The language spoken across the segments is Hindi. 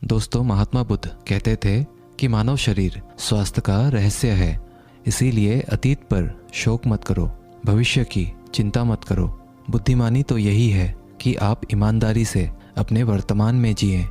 दोस्तों, महात्मा बुद्ध कहते थे कि मानव शरीर स्वास्थ्य का रहस्य है। इसीलिए अतीत पर शोक मत करो, भविष्य की चिंता मत करो। बुद्धिमानी तो यही है कि आप ईमानदारी से अपने वर्तमान में जिएं।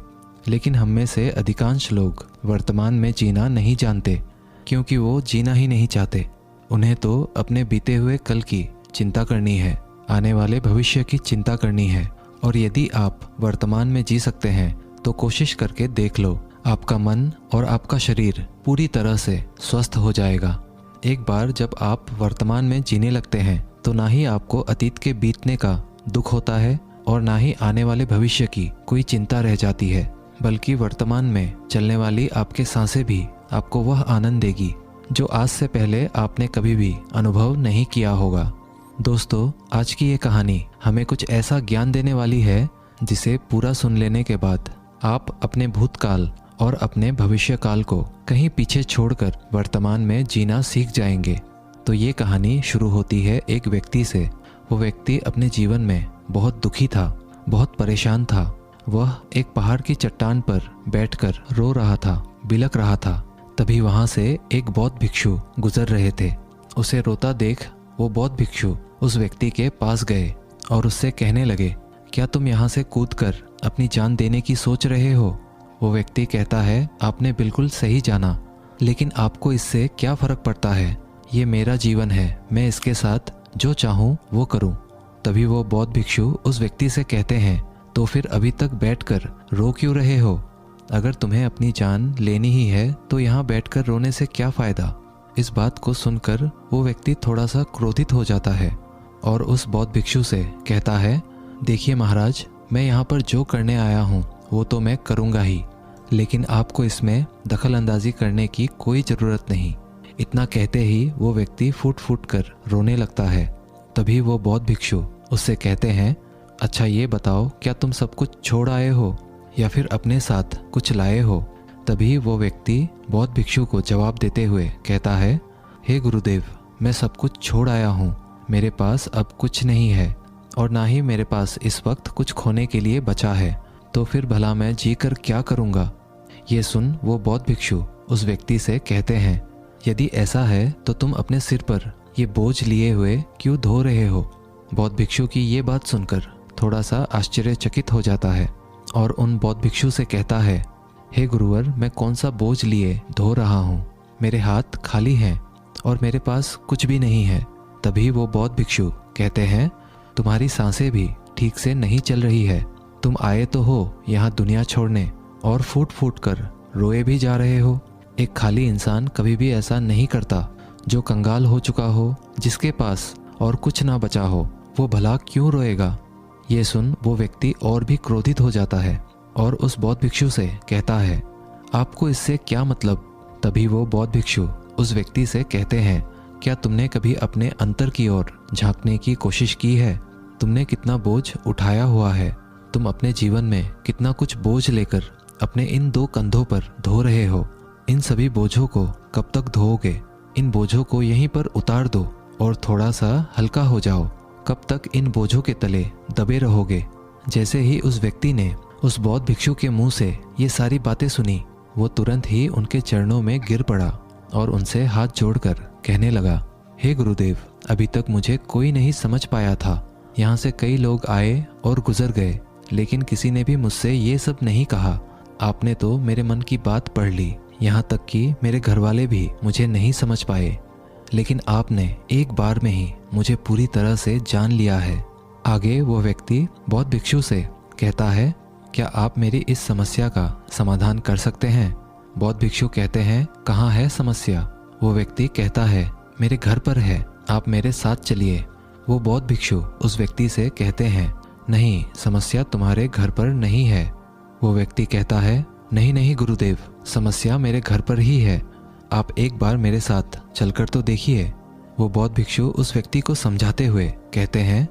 लेकिन हम में से अधिकांश लोग वर्तमान में जीना नहीं जानते, क्योंकि वो जीना ही नहीं चाहते। उन्हें तो अपने बीते हुए कल की चिंता करनी है, आने वाले भविष्य की चिंता करनी है। और यदि आप वर्तमान में जी सकते हैं तो कोशिश करके देख लो, आपका मन और आपका शरीर पूरी तरह से स्वस्थ हो जाएगा। एक बार जब आप वर्तमान में जीने लगते हैं तो ना ही आपको अतीत के बीतने का दुख होता है और ना ही आने वाले भविष्य की कोई चिंता रह जाती है, बल्कि वर्तमान में चलने वाली आपके सांसें भी आपको वह आनंद देगी जो आज से पहले आपने कभी भी अनुभव नहीं किया होगा। दोस्तों, आज की ये कहानी हमें कुछ ऐसा ज्ञान देने वाली है जिसे पूरा सुन लेने के बाद आप अपने भूतकाल और अपने भविष्य काल को कहीं पीछे छोड़कर वर्तमान में जीना सीख जाएंगे। तो ये कहानी शुरू होती है एक व्यक्ति से। वो व्यक्ति अपने जीवन में बहुत दुखी था, बहुत परेशान था। वह एक पहाड़ की चट्टान पर बैठकर रो रहा था, बिलख रहा था। तभी वहाँ से एक बौद्ध भिक्षु गुजर रहे थे। उसे रोता देख वो बौद्ध भिक्षु उस व्यक्ति के पास गए और उससे कहने लगे, क्या तुम यहाँ से कूदकर अपनी जान देने की सोच रहे हो? वो व्यक्ति कहता है, आपने बिल्कुल सही जाना, लेकिन आपको इससे क्या फ़र्क पड़ता है? ये मेरा जीवन है, मैं इसके साथ जो चाहूँ वो करूँ। तभी वो बौद्ध भिक्षु उस व्यक्ति से कहते हैं, तो फिर अभी तक बैठकर रो क्यों रहे हो? अगर तुम्हें अपनी जान लेनी ही है तो यहाँ बैठकर रोने से क्या फ़ायदा? इस बात को सुनकर वो व्यक्ति थोड़ा सा क्रोधित हो जाता है और उस बौद्ध भिक्षु से कहता है, देखिए महाराज, मैं यहाँ पर जो करने आया हूँ वो तो मैं करूँगा ही, लेकिन आपको इसमें दखल अंदाजी करने की कोई ज़रूरत नहीं। इतना कहते ही वो व्यक्ति फूट फूट कर रोने लगता है। तभी वो बौद्ध भिक्षु उससे कहते हैं, अच्छा ये बताओ, क्या तुम सब कुछ छोड़ आए हो या फिर अपने साथ कुछ लाए हो? तभी वो व्यक्ति बौद्ध भिक्षु को जवाब देते हुए कहता है, हे गुरुदेव, मैं सब कुछ छोड़ आया हूँ। मेरे पास अब कुछ नहीं है और ना ही मेरे पास इस वक्त कुछ खोने के लिए बचा है, तो फिर भला मैं जीकर क्या करूँगा? ये सुन वो बौद्ध भिक्षु उस व्यक्ति से कहते हैं, यदि ऐसा है तो तुम अपने सिर पर ये बोझ लिए हुए क्यों धो रहे हो? बौद्ध भिक्षु की ये बात सुनकर थोड़ा सा आश्चर्यचकित हो जाता है और उन बौद्ध भिक्षु से कहता है, हे गुरुवर, मैं कौन सा बोझ लिए धो रहा हूँ? मेरे हाथ खाली हैं और मेरे पास कुछ भी नहीं है। तभी वो बौद्ध भिक्षु कहते हैं, तुम्हारी सांसें भी ठीक से नहीं चल रही है। तुम आए तो हो यहाँ दुनिया छोड़ने और फूट फूट कर रोए भी जा रहे हो। एक खाली इंसान कभी भी ऐसा नहीं करता। जो कंगाल हो चुका हो, जिसके पास और कुछ ना बचा हो, वो भला क्यों रोएगा? ये सुन वो व्यक्ति और भी क्रोधित हो जाता है और उस बौद्ध भिक्षु से कहता है, आपको इससे क्या मतलब? तभी वो बौद्ध भिक्षु उस व्यक्ति से कहते हैं, क्या तुमने कभी अपने अंतर की ओर झांकने की कोशिश की है? तुमने कितना बोझ उठाया हुआ है? तुम अपने जीवन में कितना कुछ बोझ लेकर अपने इन दो कंधों पर धो रहे हो? इन सभी बोझों को कब तक धोओगे? इन बोझों को यहीं पर उतार दो और थोड़ा सा हल्का हो जाओ। कब तक इन बोझों के तले दबे रहोगे? जैसे ही उस व्यक्ति ने उस बौद्ध भिक्षु के मुंह से ये सारी बातें सुनी, वो तुरंत ही उनके चरणों में गिर पड़ा और उनसे हाथ जोड़कर कहने लगा, हे गुरुदेव, अभी तक मुझे कोई नहीं समझ पाया था। यहाँ से कई लोग आए और गुजर गए, लेकिन किसी ने भी मुझसे ये सब नहीं कहा। आपने तो मेरे मन की बात पढ़ ली, यहाँ तक कि मेरे घरवाले भी मुझे नहीं समझ पाए, लेकिन आपने एक बार में ही मुझे पूरी तरह से जान लिया है। आगे वो व्यक्ति बौद्ध भिक्षु से कहता है, क्या आप मेरी इस समस्या का समाधान कर सकते हैं? बौद्ध भिक्षु कहते हैं, कहाँ है समस्या? वो व्यक्ति कहता है, मेरे घर पर है, आप मेरे साथ चलिए। वो बौद्ध भिक्षु उस व्यक्ति से कहते हैं, नहीं, समस्या तुम्हारे घर पर नहीं है। वो व्यक्ति कहता है, नहीं नहीं गुरुदेव, समस्या मेरे घर पर ही है। आप एक बार मेरे साथ चलकर तो देखिए। वो बौद्ध भिक्षु उस व्यक्ति को समझाते हुए कहते हैं,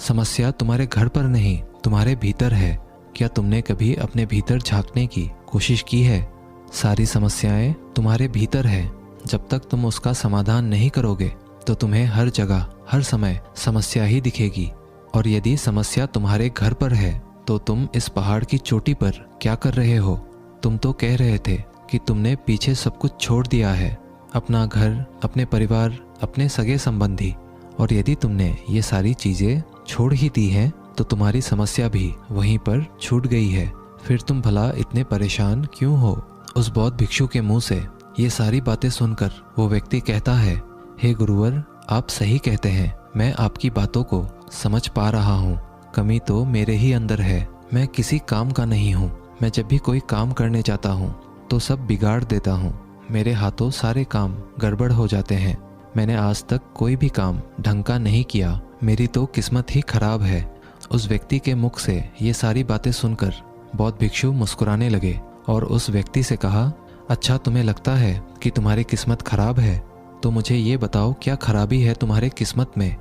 समस्या तुम्हारे घर पर नहीं, तुम्हारे भीतर है। क्या तुमने कभी अपने भीतर झांकने की कोशिश की है? सारी समस्याएं तुम्हारे भीतर है। जब तक तुम उसका समाधान नहीं करोगे तो तुम्हें हर जगह हर समय समस्या ही दिखेगी। और यदि समस्या तुम्हारे घर पर है तो तुम इस पहाड़ की चोटी पर क्या कर रहे हो? तुम तो कह रहे थे कि तुमने पीछे सब कुछ छोड़ दिया है, अपना घर, अपने परिवार, अपने सगे संबंधी, और यदि तुमने ये सारी चीज़ें छोड़ ही दी हैं तो तुम्हारी समस्या भी वहीं पर छूट गई है। फिर तुम भला इतने परेशान क्यों हो? उस बौद्ध भिक्षु के मुंह से ये सारी बातें सुनकर वो व्यक्ति कहता है, हे गुरुवर, आप सही कहते हैं, मैं आपकी बातों को समझ पा रहा हूँ। कमी तो मेरे ही अंदर है, मैं किसी काम का नहीं हूँ। मैं जब भी कोई काम करने जाता हूँ तो सब बिगाड़ देता हूँ। मेरे हाथों सारे काम गड़बड़ हो जाते हैं। मैंने आज तक कोई भी काम ढंग का नहीं किया। मेरी तो किस्मत ही खराब है। उस व्यक्ति के मुख से ये सारी बातें सुनकर बौद्ध भिक्षु मुस्कुराने लगे और उस व्यक्ति से कहा, अच्छा, तुम्हें लगता है कि तुम्हारी किस्मत खराब है, तो मुझे ये बताओ क्या खराबी है तुम्हारे किस्मत में?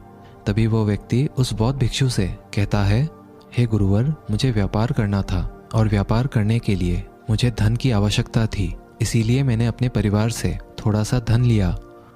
तभी वो व्यक्ति उस बौद्ध भिक्षु से कहता है, हे गुरुवर, मुझे व्यापार करना था और व्यापार करने के लिए मुझे धन की आवश्यकता थी। इसीलिए मैंने अपने परिवार से थोड़ा सा धन लिया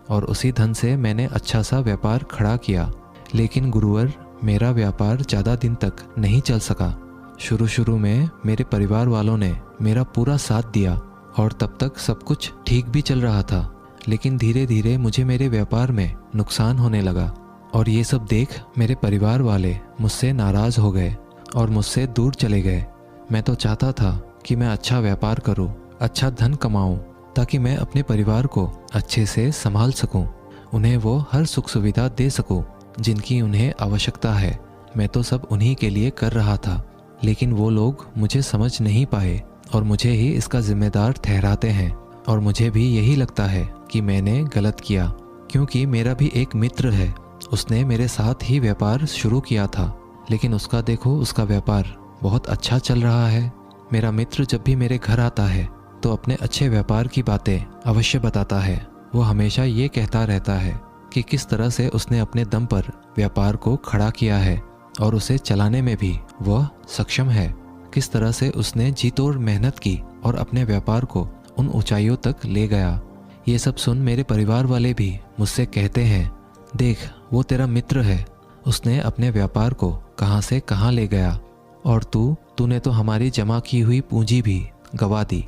और उसी धन से मैंने अच्छा सा व्यापार खड़ा किया। लेकिन गुरुवर, मेरा व्यापार ज़्यादा दिन तक नहीं चल सका। शुरू में मेरे परिवार वालों ने मेरा पूरा साथ दिया और तब तक सब कुछ ठीक भी चल रहा था। लेकिन धीरे धीरे मुझे मेरे व्यापार में नुकसान होने लगा और ये सब देख मेरे परिवार वाले मुझसे नाराज़ हो गए और मुझसे दूर चले गए। मैं तो चाहता था कि मैं अच्छा व्यापार करूं, अच्छा धन कमाऊं, ताकि मैं अपने परिवार को अच्छे से संभाल सकूं, उन्हें वो हर सुख सुविधा दे सकूं जिनकी उन्हें आवश्यकता है। मैं तो सब उन्हीं के लिए कर रहा था, लेकिन वो लोग मुझे समझ नहीं पाए और मुझे ही इसका जिम्मेदार ठहराते हैं। और मुझे भी यही लगता है कि मैंने गलत किया, क्योंकि मेरा भी एक मित्र है, उसने मेरे साथ ही व्यापार शुरू किया था, लेकिन उसका देखो, उसका व्यापार बहुत अच्छा चल रहा है। मेरा मित्र जब भी मेरे घर आता है तो अपने अच्छे व्यापार की बातें अवश्य बताता है। वो हमेशा ये कहता रहता है कि किस तरह से उसने अपने दम पर व्यापार को खड़ा किया है और उसे चलाने में भी वह सक्षम है। किस तरह से उसने जी तोड़ मेहनत की और अपने व्यापार को उन ऊंचाइयों तक ले गया। ये सब सुन मेरे परिवार वाले भी मुझसे कहते हैं, देख, वो तेरा मित्र है, उसने अपने व्यापार को कहाँ से कहाँ ले गया, और तूने तो हमारी जमा की हुई पूंजी भी गवा दी,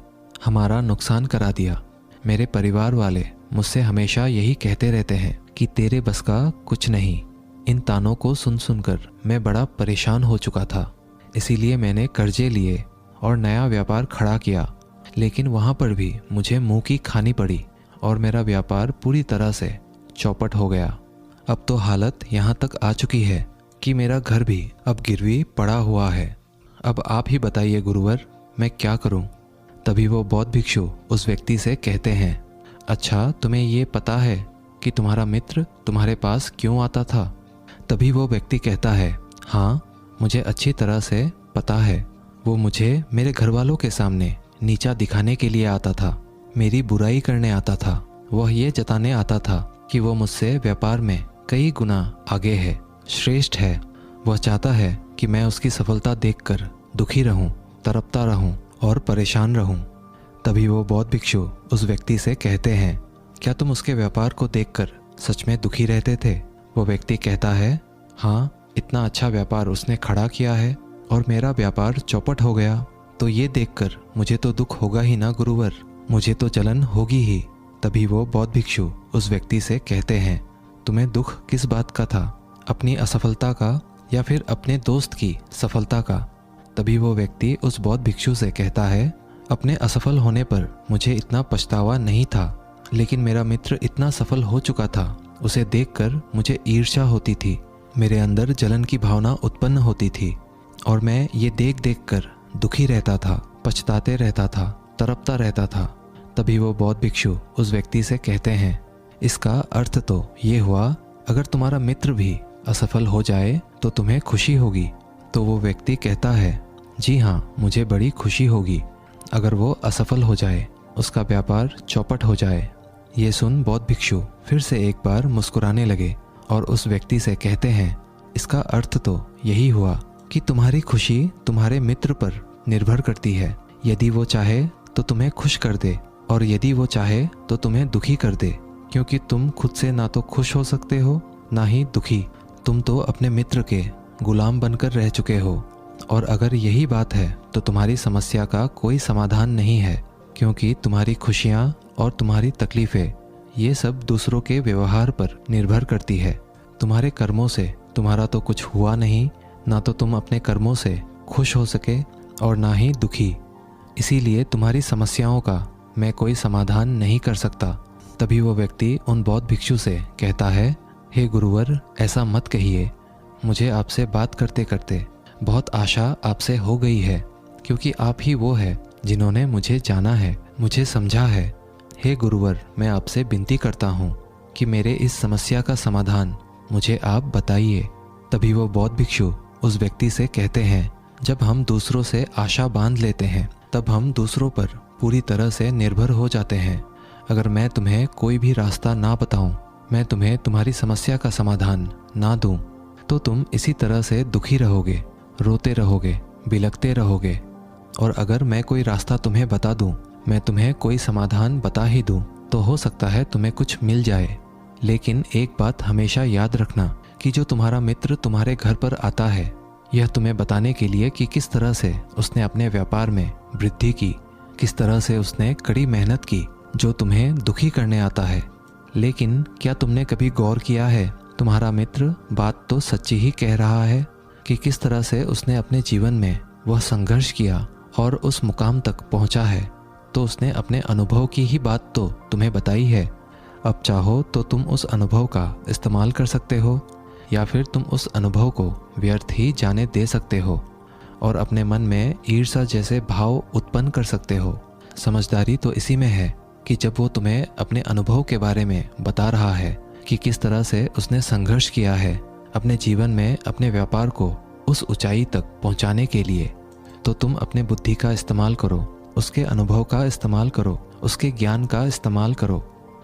हमारा नुकसान करा दिया। मेरे परिवार वाले मुझसे हमेशा यही कहते रहते हैं कि तेरे बस का कुछ नहीं। इन तानों को सुन सुनकर मैं बड़ा परेशान हो चुका था। इसीलिए मैंने कर्जे लिए और नया व्यापार खड़ा किया, लेकिन वहाँ पर भी मुझे मुंह की खानी पड़ी और मेरा व्यापार पूरी तरह से चौपट हो गया। अब तो हालत यहाँ तक आ चुकी है कि मेरा घर भी अब गिरवी पड़ा हुआ है। अब आप ही बताइए गुरुवर, मैं क्या करूं? तभी वो बौद्ध भिक्षु उस व्यक्ति से कहते हैं, अच्छा, तुम्हें ये पता है कि तुम्हारा मित्र तुम्हारे पास क्यों आता था? तभी वो व्यक्ति कहता है, हाँ, मुझे अच्छी तरह से पता है। वो मुझे मेरे घर वालों के सामने नीचा दिखाने के लिए आता था, मेरी बुराई करने आता था। वह ये जताने आता था कि वो मुझसे व्यापार में कई गुना आगे है, श्रेष्ठ है। वह चाहता है कि मैं उसकी सफलता देखकर दुखी रहूं, तड़पता रहूं और परेशान रहूं। तभी वो बौद्ध भिक्षु उस व्यक्ति से कहते हैं, क्या तुम उसके व्यापार को देखकर सच में दुखी रहते थे? वो व्यक्ति कहता है, हाँ, इतना अच्छा व्यापार उसने खड़ा किया है और मेरा व्यापार चौपट हो गया, तो ये देखकर मुझे तो दुख होगा ही ना गुरुवर, मुझे तो जलन होगी ही। तभी वो बौद्ध भिक्षु उस व्यक्ति से कहते हैं, तुम्हें दुख किस बात का था, अपनी असफलता का या फिर अपने दोस्त की सफलता का? तभी वो व्यक्ति उस बौद्ध भिक्षु से कहता है, अपने असफल होने पर मुझे इतना पछतावा नहीं था, लेकिन मेरा मित्र इतना सफल हो चुका था, उसे देखकर मुझे ईर्ष्या होती थी, मेरे अंदर जलन की भावना उत्पन्न होती थी और मैं ये देख देख कर दुखी रहता था, पछताते रहता था, तड़पता रहता था। तभी वो बौद्ध भिक्षु उस व्यक्ति से कहते हैं, इसका अर्थ तो ये हुआ, अगर तुम्हारा मित्र भी असफल हो जाए तो तुम्हें खुशी होगी? तो वो व्यक्ति कहता है, जी हाँ, मुझे बड़ी खुशी होगी अगर वो असफल हो जाए, उसका व्यापार चौपट हो जाए। ये सुन बौद्ध भिक्षु फिर से एक बार मुस्कुराने लगे और उस व्यक्ति से कहते हैं, इसका अर्थ तो यही हुआ कि तुम्हारी खुशी तुम्हारे मित्र पर निर्भर करती है। यदि वो चाहे तो तुम्हें खुश कर दे और यदि वो चाहे तो तुम्हें दुखी कर दे, क्योंकि तुम खुद से ना तो खुश हो सकते हो ना ही दुखी। तुम तो अपने मित्र के गुलाम बनकर रह चुके हो। और अगर यही बात है तो तुम्हारी समस्या का कोई समाधान नहीं है, क्योंकि तुम्हारी खुशियाँ और तुम्हारी तकलीफ़ें ये सब दूसरों के व्यवहार पर निर्भर करती है। तुम्हारे कर्मों से तुम्हारा तो कुछ हुआ नहीं, ना तो तुम अपने कर्मों से खुश हो सके और ना ही दुखी। इसीलिए तुम्हारी समस्याओं का मैं कोई समाधान नहीं कर सकता। तभी वो व्यक्ति उन बौद्ध भिक्षु से कहता है, हे गुरुवर, ऐसा मत कहिए। मुझे आपसे बात करते करते बहुत आशा आपसे हो गई है, क्योंकि आप ही वो है जिन्होंने मुझे जाना है, मुझे समझा है। हे गुरुवर, मैं आपसे विनती करता हूँ कि मेरे इस समस्या का समाधान मुझे आप बताइए। तभी वो बौद्ध भिक्षु उस व्यक्ति से कहते हैं, जब हम दूसरों से आशा बांध लेते हैं तब हम दूसरों पर पूरी तरह से निर्भर हो जाते हैं। अगर मैं तुम्हें कोई भी रास्ता ना बताऊं, मैं तुम्हें तुम्हारी समस्या का समाधान ना दूं, तो तुम इसी तरह से दुखी रहोगे, रोते रहोगे, बिलखते रहोगे। और अगर मैं कोई रास्ता तुम्हें बता दूं, मैं तुम्हें कोई समाधान बता ही दूं, तो हो सकता है तुम्हें कुछ मिल जाए। लेकिन एक बात हमेशा याद रखना कि जो तुम्हारा मित्र तुम्हारे घर पर आता है, यह तुम्हें बताने के लिए कि किस तरह से उसने अपने व्यापार में वृद्धि की, किस तरह से उसने कड़ी मेहनत की, जो तुम्हें दुखी करने आता है। लेकिन क्या तुमने कभी गौर किया है, तुम्हारा मित्र बात तो सच्ची ही कह रहा है कि किस तरह से उसने अपने जीवन में वह संघर्ष किया और उस मुकाम तक पहुंचा है। तो उसने अपने अनुभव की ही बात तो तुम्हें बताई है। अब चाहो तो तुम उस अनुभव का इस्तेमाल कर सकते हो, या फिर तुम उस अनुभव को व्यर्थ ही जाने दे सकते हो और अपने मन में ईर्ष्या जैसे भाव उत्पन्न कर सकते हो। समझदारी तो इसी में है कि जब वो तुम्हें अपने अनुभव के बारे में बता रहा है कि किस तरह से उसने संघर्ष किया है अपने जीवन में अपने व्यापार को उस ऊंचाई तक पहुंचाने के लिए, तो तुम अपने बुद्धि का इस्तेमाल करो, उसके अनुभव का इस्तेमाल करो, उसके ज्ञान का इस्तेमाल करो।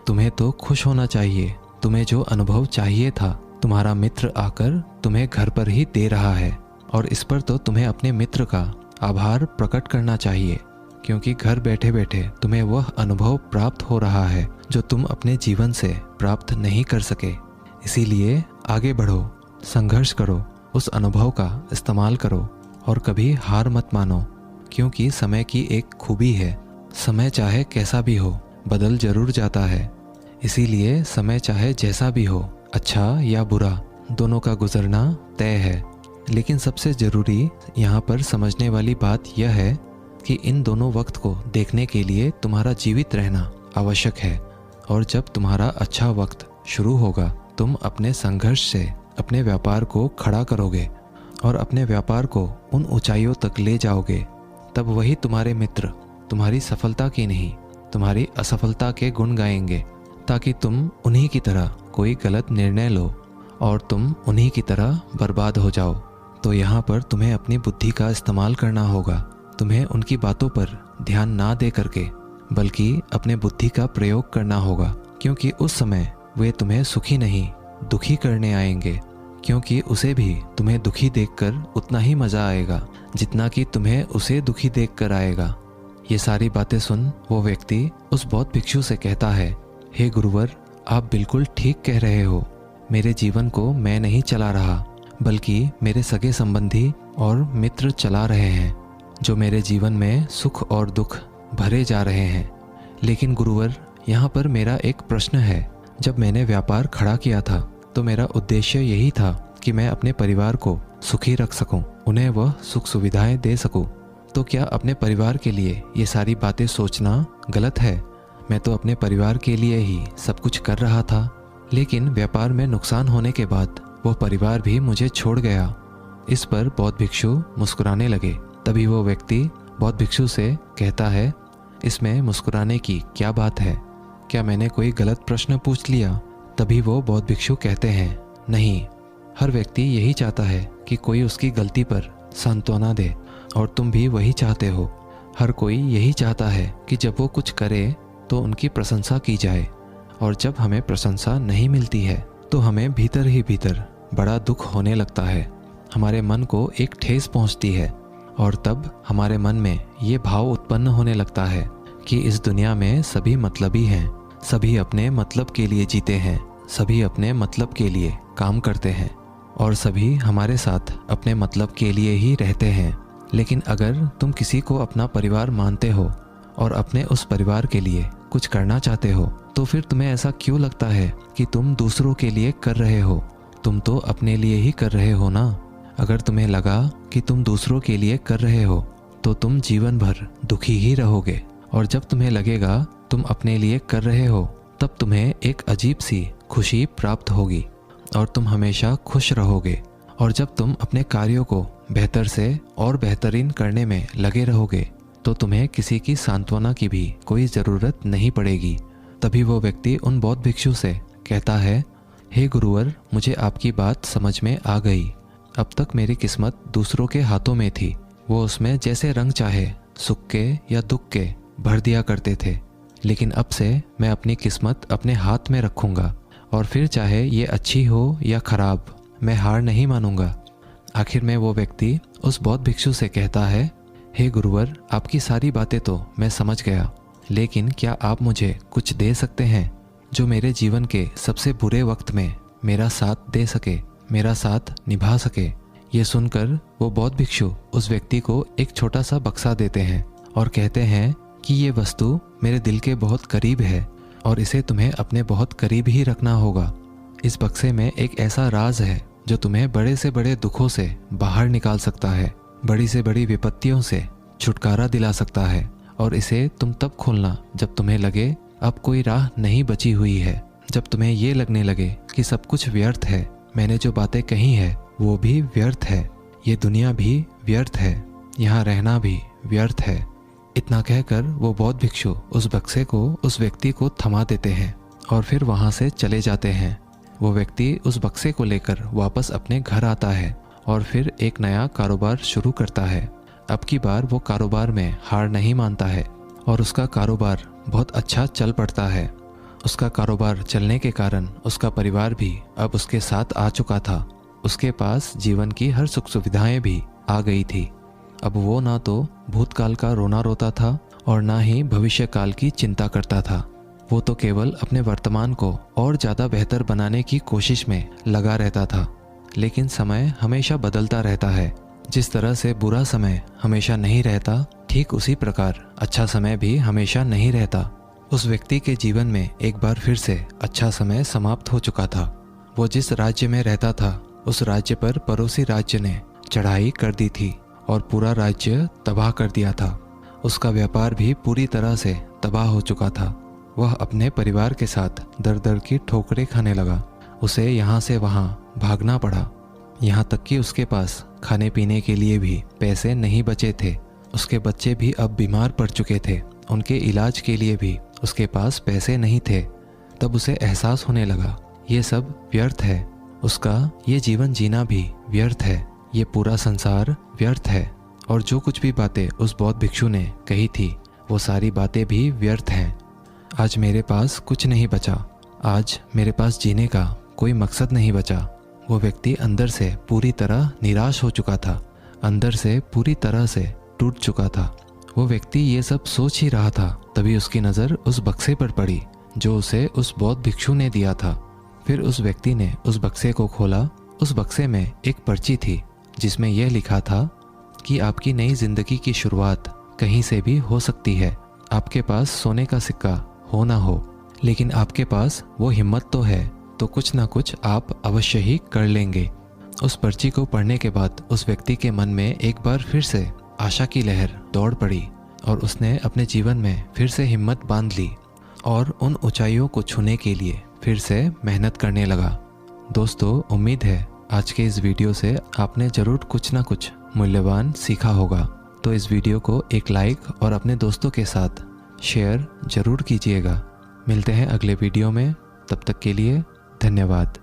तुम्हें तो खुश होना चाहिए। तुम्हें जो अनुभव चाहिए था तुम्हारा मित्र आकर तुम्हें घर पर ही दे रहा है, और इस पर तो तुम्हें अपने मित्र का आभार प्रकट करना चाहिए, क्योंकि घर बैठे बैठे तुम्हें वह अनुभव प्राप्त हो रहा है जो तुम अपने जीवन से प्राप्त नहीं कर सके। इसीलिए आगे बढ़ो, संघर्ष करो, उस अनुभव का इस्तेमाल करो और कभी हार मत मानो, क्योंकि समय की एक खूबी है, समय चाहे कैसा भी हो बदल जरूर जाता है। इसीलिए समय चाहे जैसा भी हो, अच्छा या बुरा, दोनों का गुजरना तय है। लेकिन सबसे ज़रूरी यहाँ पर समझने वाली बात यह है कि इन दोनों वक्त को देखने के लिए तुम्हारा जीवित रहना आवश्यक है। और जब तुम्हारा अच्छा वक्त शुरू होगा, तुम अपने संघर्ष से अपने व्यापार को खड़ा करोगे और अपने व्यापार को उन ऊंचाइयों तक ले जाओगे। तब वही तुम्हारे मित्र तुम्हारी सफलता की नहीं, तुम्हारी असफलता के गुण गाएंगे, ताकि तुम उन्हीं की तरह कोई गलत निर्णय लो और तुम उन्हीं की तरह बर्बाद हो जाओ। तो यहाँ पर तुम्हें अपनी बुद्धि का इस्तेमाल करना होगा। तुम्हें उनकी बातों पर ध्यान ना दे करके बल्कि अपने बुद्धि का प्रयोग करना होगा, क्योंकि उस समय वे तुम्हें सुखी नहीं दुखी करने आएंगे, क्योंकि उसे भी तुम्हें दुखी देखकर उतना ही मज़ा आएगा जितना कि तुम्हें उसे दुखी देखकर आएगा। ये सारी बातें सुन वो व्यक्ति उस बौद्ध भिक्षु से कहता है, हे गुरुवर, आप बिल्कुल ठीक कह रहे हो। मेरे जीवन को मैं नहीं चला रहा, बल्कि मेरे सगे संबंधी और मित्र चला रहे हैं, जो मेरे जीवन में सुख और दुख भरे जा रहे हैं। लेकिन गुरुवर, यहाँ पर मेरा एक प्रश्न है। जब मैंने व्यापार खड़ा किया था तो मेरा उद्देश्य यही था कि मैं अपने परिवार को सुखी रख सकूं, उन्हें वह सुख सुविधाएं दे सकूं। तो क्या अपने परिवार के लिए ये सारी बातें सोचना गलत है? मैं तो अपने परिवार के लिए ही सब कुछ कर रहा था, लेकिन व्यापार में नुकसान होने के बाद वह परिवार भी मुझे छोड़ गया। इस पर बौद्ध भिक्षु मुस्कुराने लगे। तभी वो व्यक्ति बौद्ध भिक्षु से कहता है, इसमें मुस्कुराने की क्या बात है? क्या मैंने कोई गलत प्रश्न पूछ लिया? तभी वो बौद्ध भिक्षु कहते हैं, नहीं, हर व्यक्ति यही चाहता है कि कोई उसकी गलती पर सांत्वना दे, और तुम भी वही चाहते हो। हर कोई यही चाहता है कि जब वो कुछ करे तो उनकी प्रशंसा की जाए, और जब हमें प्रशंसा नहीं मिलती है तो हमें भीतर ही भीतर बड़ा दुख होने लगता है। हमारे मन को एक ठेस पहुंचती है, और तब हमारे मन में ये भाव उत्पन्न होने लगता है कि इस दुनिया में सभी मतलबी हैं, सभी अपने मतलब के लिए जीते हैं, सभी अपने मतलब के लिए काम करते हैं। और सभी हमारे साथ अपने मतलब के लिए ही रहते हैं। लेकिन अगर तुम किसी को अपना परिवार मानते हो और अपने उस परिवार के लिए कुछ करना चाहते हो, तो फिर तुम्हें ऐसा क्यों लगता है कि तुम दूसरों के लिए कर रहे हो? तुम तो अपने लिए ही कर रहे हो ना। अगर तुम्हें लगा कि तुम दूसरों के लिए कर रहे हो तो तुम जीवन भर दुखी ही रहोगे। और जब तुम्हें लगेगा तुम अपने लिए कर रहे हो, तब तुम्हें एक अजीब सी खुशी प्राप्त होगी और तुम हमेशा खुश रहोगे। और जब तुम अपने कार्यों को बेहतर से और बेहतरीन करने में लगे रहोगे, तो तुम्हें किसी की सांत्वना की भी कोई ज़रूरत नहीं पड़ेगी। तभी वो व्यक्ति उन बौद्ध भिक्षु से कहता है, हे गुरुवर, मुझे आपकी बात समझ में आ गई। अब तक मेरी किस्मत दूसरों के हाथों में थी। वो उसमें जैसे रंग चाहे, सुख के या दुख के, भर दिया करते थे। लेकिन अब से मैं अपनी किस्मत अपने हाथ में रखूँगा और फिर चाहे ये अच्छी हो या खराब, मैं हार नहीं मानूंगा। आखिर में वो व्यक्ति उस बौद्ध भिक्षु से कहता है, हे गुरुवर, आपकी सारी बातें तो मैं समझ गया, लेकिन क्या आप मुझे कुछ दे सकते हैं जो मेरे जीवन के सबसे बुरे वक्त में मेरा साथ दे सके, मेरा साथ निभा सके? ये सुनकर वो बौद्ध भिक्षु उस व्यक्ति को एक छोटा सा बक्सा देते हैं और कहते हैं कि ये वस्तु मेरे दिल के बहुत करीब है और इसे तुम्हें अपने बहुत करीब ही रखना होगा। इस बक्से में एक ऐसा राज है जो तुम्हें बड़े से बड़े दुखों से बाहर निकाल सकता है, बड़ी से बड़ी विपत्तियों से छुटकारा दिला सकता है। और इसे तुम तब खोलना जब तुम्हें लगे अब कोई राह नहीं बची हुई है, जब तुम्हें ये लगने लगे कि सब कुछ व्यर्थ है, मैंने जो बातें कही है वो भी व्यर्थ है, ये दुनिया भी व्यर्थ है, यहाँ रहना भी व्यर्थ है। इतना कहकर वो बौद्ध भिक्षु उस बक्से को उस व्यक्ति को थमा देते हैं और फिर वहाँ से चले जाते हैं। वो व्यक्ति उस बक्से को लेकर वापस अपने घर आता है और फिर एक नया कारोबार शुरू करता है। अब की बार वो कारोबार में हार नहीं मानता है और उसका कारोबार बहुत अच्छा चल पड़ता है। उसका कारोबार चलने के कारण उसका परिवार भी अब उसके साथ आ चुका था। उसके पास जीवन की हर सुख सुविधाएं भी आ गई थी। अब वो ना तो भूतकाल का रोना रोता था और ना ही भविष्य काल की चिंता करता था। वो तो केवल अपने वर्तमान को और ज़्यादा बेहतर बनाने की कोशिश में लगा रहता था। लेकिन समय हमेशा बदलता रहता है। जिस तरह से बुरा समय हमेशा नहीं रहता, ठीक उसी प्रकार अच्छा समय भी हमेशा नहीं रहता। उस व्यक्ति के जीवन में एक बार फिर से अच्छा समय समाप्त हो चुका था। वो जिस राज्य में रहता था, उस राज्य पर पड़ोसी राज्य ने चढ़ाई कर दी थी और पूरा राज्य तबाह कर दिया था। उसका व्यापार भी पूरी तरह से तबाह हो चुका था। वह अपने परिवार के साथ दर दर की ठोकरें खाने लगा। उसे यहाँ से वहाँ भागना पड़ा, यहाँ तक कि उसके पास खाने पीने के लिए भी पैसे नहीं बचे थे। उसके बच्चे भी अब बीमार पड़ चुके थे, उनके इलाज के लिए भी उसके पास पैसे नहीं थे। तब उसे एहसास होने लगा ये सब व्यर्थ है, उसका ये जीवन जीना भी व्यर्थ है, ये पूरा संसार व्यर्थ है और जो कुछ भी बातें उस बौद्ध भिक्षु ने कही थी वो सारी बातें भी व्यर्थ हैं। आज मेरे पास कुछ नहीं बचा, आज मेरे पास जीने का कोई मकसद नहीं बचा। वो व्यक्ति अंदर से पूरी तरह निराश हो चुका था, अंदर से पूरी तरह से टूट चुका था। वो व्यक्ति ये सब सोच ही रहा था, तभी उसकी नज़र उस बक्से पर पड़ी जो उसे उस बौद्ध भिक्षु ने दिया था। फिर उस व्यक्ति ने उस बक्से को खोला। उस बक्से में एक पर्ची थी जिसमें यह लिखा था कि आपकी नई जिंदगी की शुरुआत कहीं से भी हो सकती है। आपके पास सोने का सिक्का हो ना हो, लेकिन आपके पास वो हिम्मत तो है, तो कुछ ना कुछ आप अवश्य ही कर लेंगे। उस पर्ची को पढ़ने के बाद उस व्यक्ति के मन में एक बार फिर से आशा की लहर दौड़ पड़ी और उसने अपने जीवन में फिर से हिम्मत बांध ली और उन ऊंचाइयों को छूने के लिए फिर से मेहनत करने लगा। दोस्तों, उम्मीद है आज के इस वीडियो से आपने ज़रूर कुछ ना कुछ मूल्यवान सीखा होगा। तो इस वीडियो को एक लाइक और अपने दोस्तों के साथ शेयर ज़रूर कीजिएगा। मिलते हैं अगले वीडियो में, तब तक के लिए धन्यवाद।